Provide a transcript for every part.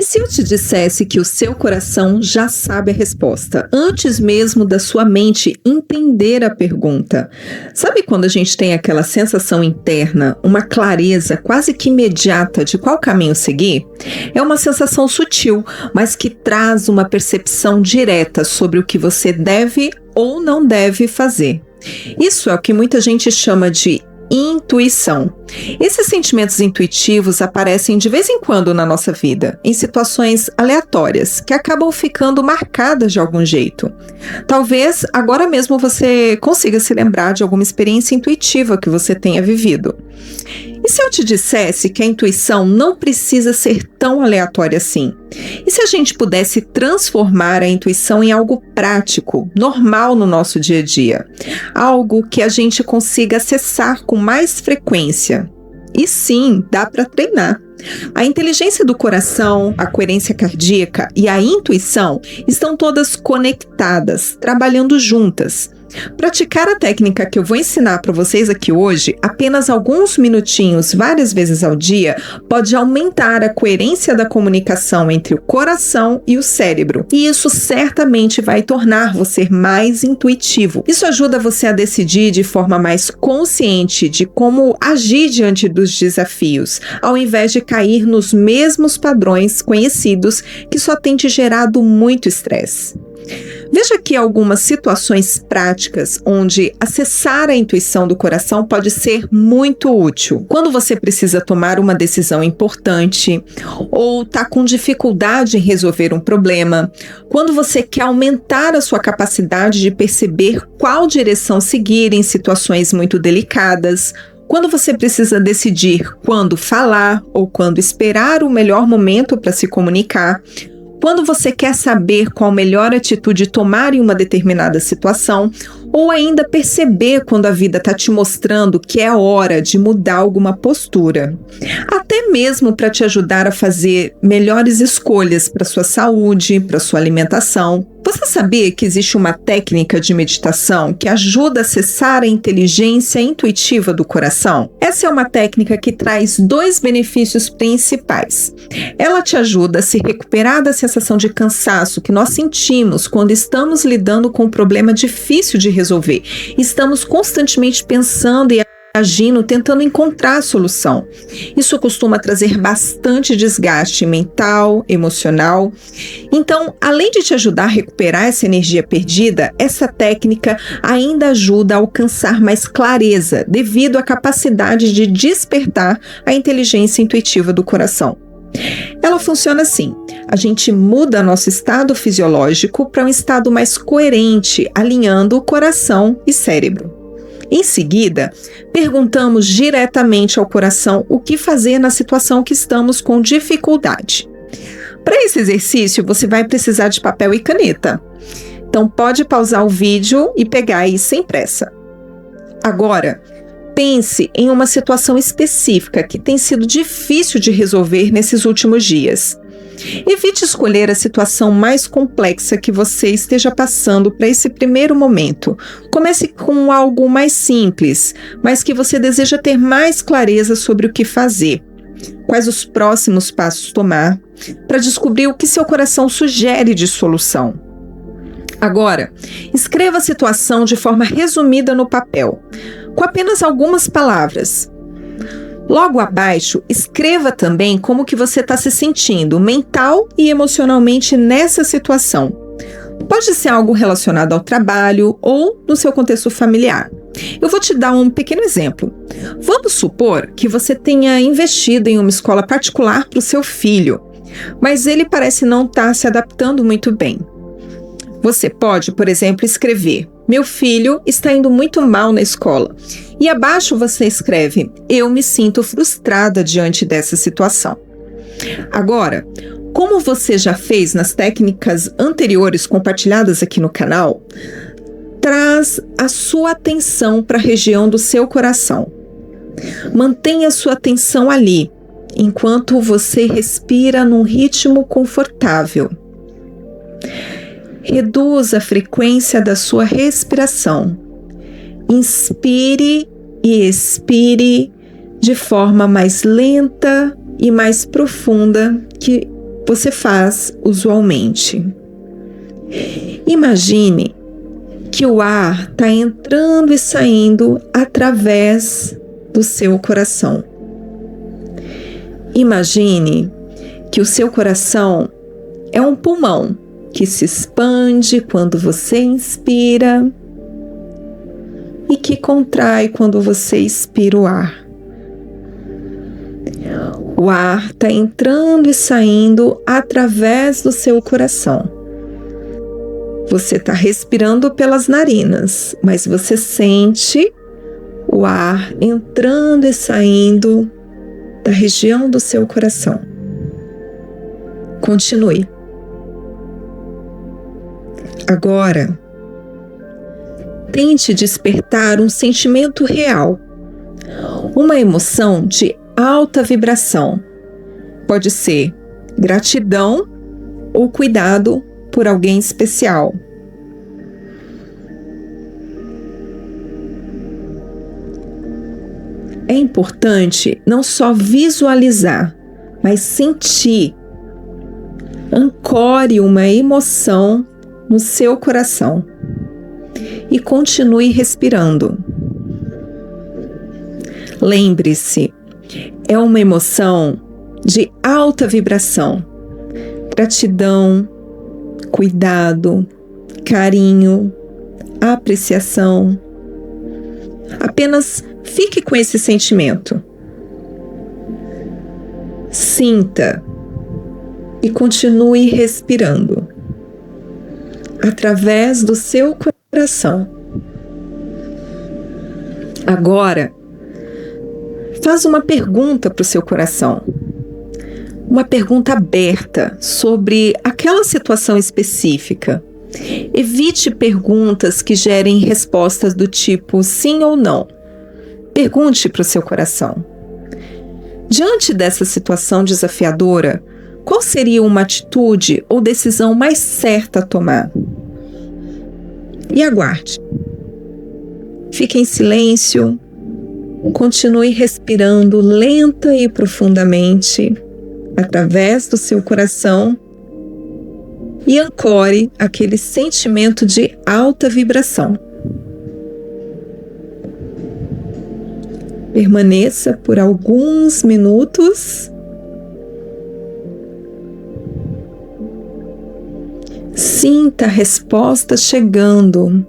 E se eu te dissesse que o seu coração já sabe a resposta, antes mesmo da sua mente entender a pergunta? Sabe quando a gente tem aquela sensação interna, uma clareza quase que imediata de qual caminho seguir? É uma sensação sutil, mas que traz uma percepção direta sobre o que você deve ou não deve fazer. Isso é o que muita gente chama de intuição. Esses sentimentos intuitivos aparecem de vez em quando na nossa vida, em situações aleatórias, que acabam ficando marcadas de algum jeito. Talvez agora mesmo você consiga se lembrar de alguma experiência intuitiva que você tenha vivido. E se eu te dissesse que a intuição não precisa ser tão aleatória assim? E se a gente pudesse transformar a intuição em algo prático, normal no nosso dia a dia? Algo que a gente consiga acessar com mais frequência? E sim, dá para treinar. A inteligência do coração, a coerência cardíaca e a intuição estão todas conectadas, trabalhando juntas. Praticar a técnica que eu vou ensinar para vocês aqui hoje, apenas alguns minutinhos, várias vezes ao dia, pode aumentar a coerência da comunicação entre o coração e o cérebro. E isso certamente vai tornar você mais intuitivo. Isso ajuda você a decidir de forma mais consciente de como agir diante dos desafios, ao invés de cair nos mesmos padrões conhecidos que só têm te gerado muito estresse. Veja aqui algumas situações práticas onde acessar a intuição do coração pode ser muito útil. Quando você precisa tomar uma decisão importante ou está com dificuldade em resolver um problema, quando você quer aumentar a sua capacidade de perceber qual direção seguir em situações muito delicadas, quando você precisa decidir quando falar ou quando esperar o melhor momento para se comunicar, quando você quer saber qual a melhor atitude tomar em uma determinada situação, ou ainda perceber quando a vida está te mostrando que é hora de mudar alguma postura. Até mesmo para te ajudar a fazer melhores escolhas para sua saúde, para sua alimentação. Você sabia que existe uma técnica de meditação que ajuda a acessar a inteligência intuitiva do coração? Essa é uma técnica que traz dois benefícios principais. Ela te ajuda a se recuperar da sensação de cansaço que nós sentimos quando estamos lidando com um problema difícil de resolver. Estamos constantemente pensando e agindo, tentando encontrar a solução. Isso costuma trazer bastante desgaste mental, emocional. Então, além de te ajudar a recuperar essa energia perdida, essa técnica ainda ajuda a alcançar mais clareza, devido à capacidade de despertar a inteligência intuitiva do coração. Ela funciona assim: a gente muda nosso estado fisiológico para um estado mais coerente, alinhando o coração e cérebro. Em seguida, perguntamos diretamente ao coração o que fazer na situação que estamos com dificuldade. Para esse exercício, você vai precisar de papel e caneta. Então, pode pausar o vídeo e pegar aí sem pressa. Agora, pense em uma situação específica que tem sido difícil de resolver nesses últimos dias. Evite escolher a situação mais complexa que você esteja passando para esse primeiro momento. Comece com algo mais simples, mas que você deseja ter mais clareza sobre o que fazer. Quais os próximos passos tomar para descobrir o que seu coração sugere de solução. Agora, escreva a situação de forma resumida no papel, com apenas algumas palavras. Logo abaixo, escreva também como que você está se sentindo mental e emocionalmente nessa situação. Pode ser algo relacionado ao trabalho ou no seu contexto familiar. Eu vou te dar um pequeno exemplo. Vamos supor que você tenha investido em uma escola particular para o seu filho, mas ele parece não estar se adaptando muito bem. Você pode, por exemplo, escrever: meu filho está indo muito mal na escola. E abaixo você escreve: eu me sinto frustrada diante dessa situação. Agora, como você já fez nas técnicas anteriores compartilhadas aqui no canal, traz a sua atenção para a região do seu coração. Mantenha sua atenção ali, enquanto você respira num ritmo confortável. Reduza a frequência da sua respiração. Inspire e expire de forma mais lenta e mais profunda que você faz usualmente? Imagine que o ar está entrando e saindo através do seu coração. Imagine que o seu coração é um pulmão que se expande quando você inspira e que contrai quando você expira o ar. O ar está entrando e saindo através do seu coração. Você está respirando pelas narinas, mas você sente o ar entrando e saindo da região do seu coração. Continue. Agora, tente despertar um sentimento real, uma emoção de alta vibração. Pode ser gratidão ou cuidado por alguém especial. É importante não só visualizar, mas sentir. Ancore uma emoção no seu coração e continue respirando. Lembre-se, é uma emoção de alta vibração, gratidão, cuidado, carinho, apreciação. Apenas fique com esse sentimento. Sinta e continue respirando através do seu coração. Agora, faz uma pergunta para o seu coração. Uma pergunta aberta sobre aquela situação específica. Evite perguntas que gerem respostas do tipo sim ou não. Pergunte para o seu coração. Diante dessa situação desafiadora, qual seria uma atitude ou decisão mais certa a tomar? E aguarde. Fique em silêncio. Continue respirando lenta e profundamente através do seu coração e ancore aquele sentimento de alta vibração. Permaneça por alguns minutos. Sinta a resposta chegando.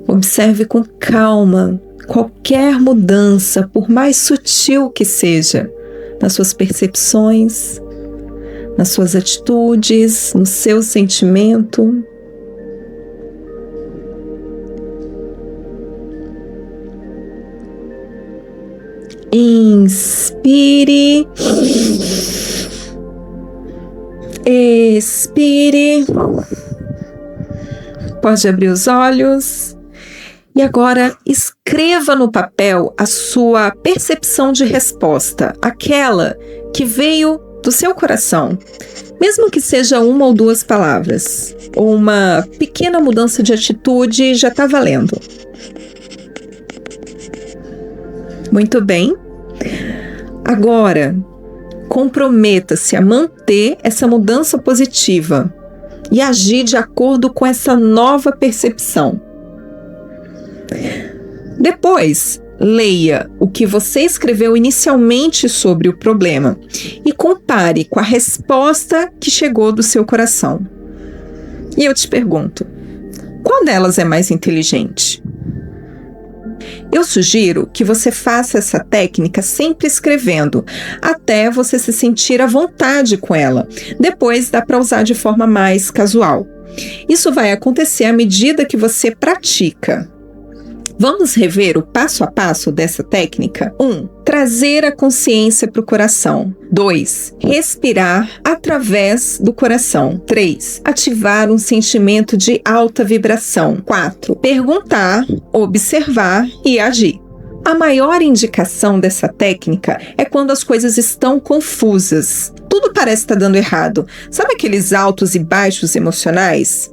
Observe com calma qualquer mudança, por mais sutil que seja, nas suas percepções, nas suas atitudes, no seu sentimento. Inspire. Expire. Pode abrir os olhos. E agora escreva no papel a sua percepção de resposta, aquela que veio do seu coração, mesmo que seja uma ou duas palavras, ou uma pequena mudança de atitude, já está valendo. Muito bem. Agora, comprometa-se a manter essa mudança positiva e agir de acordo com essa nova percepção. Depois, leia o que você escreveu inicialmente sobre o problema e compare com a resposta que chegou do seu coração. E eu te pergunto, qual delas é mais inteligente? Eu sugiro que você faça essa técnica sempre escrevendo, até você se sentir à vontade com ela. Depois dá para usar de forma mais casual. Isso vai acontecer à medida que você pratica. Vamos rever o passo a passo dessa técnica? 1. Trazer a consciência para o coração. 2. Respirar através do coração. 3. Ativar um sentimento de alta vibração. 4. Perguntar, observar e agir. A maior indicação dessa técnica é quando as coisas estão confusas. Tudo parece estar dando errado. Sabe aqueles altos e baixos emocionais?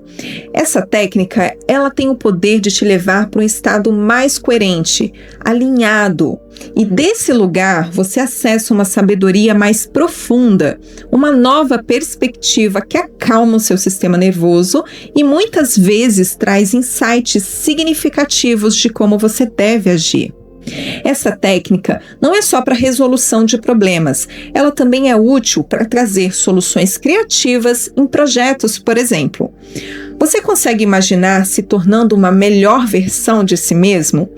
Essa técnica, ela tem o poder de te levar para um estado mais coerente, alinhado. E desse lugar, você acessa uma sabedoria mais profunda, uma nova perspectiva que acalma o seu sistema nervoso e muitas vezes traz insights significativos de como você deve agir. Essa técnica não é só para resolução de problemas, ela também é útil para trazer soluções criativas em projetos, por exemplo. Você consegue imaginar se tornando uma melhor versão de si mesmo?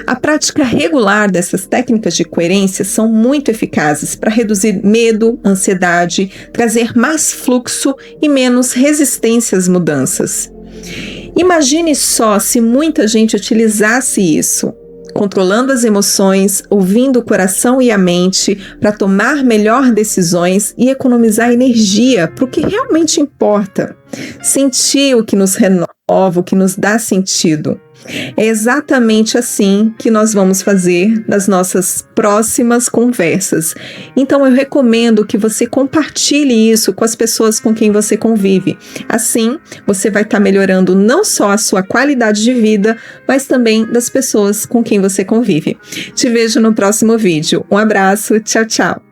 A prática regular dessas técnicas de coerência são muito eficazes para reduzir medo, ansiedade, trazer mais fluxo e menos resistência às mudanças. Imagine só se muita gente utilizasse isso, controlando as emoções, ouvindo o coração e a mente para tomar melhor decisões e economizar energia para o que realmente importa. Sentir o que nos renova, o que nos dá sentido. É exatamente assim que nós vamos fazer nas nossas próximas conversas. Então eu recomendo que você compartilhe isso com as pessoas com quem você convive. Assim, você vai estar melhorando não só a sua qualidade de vida, mas também das pessoas com quem você convive. Te vejo no próximo vídeo. Um abraço, tchau, tchau!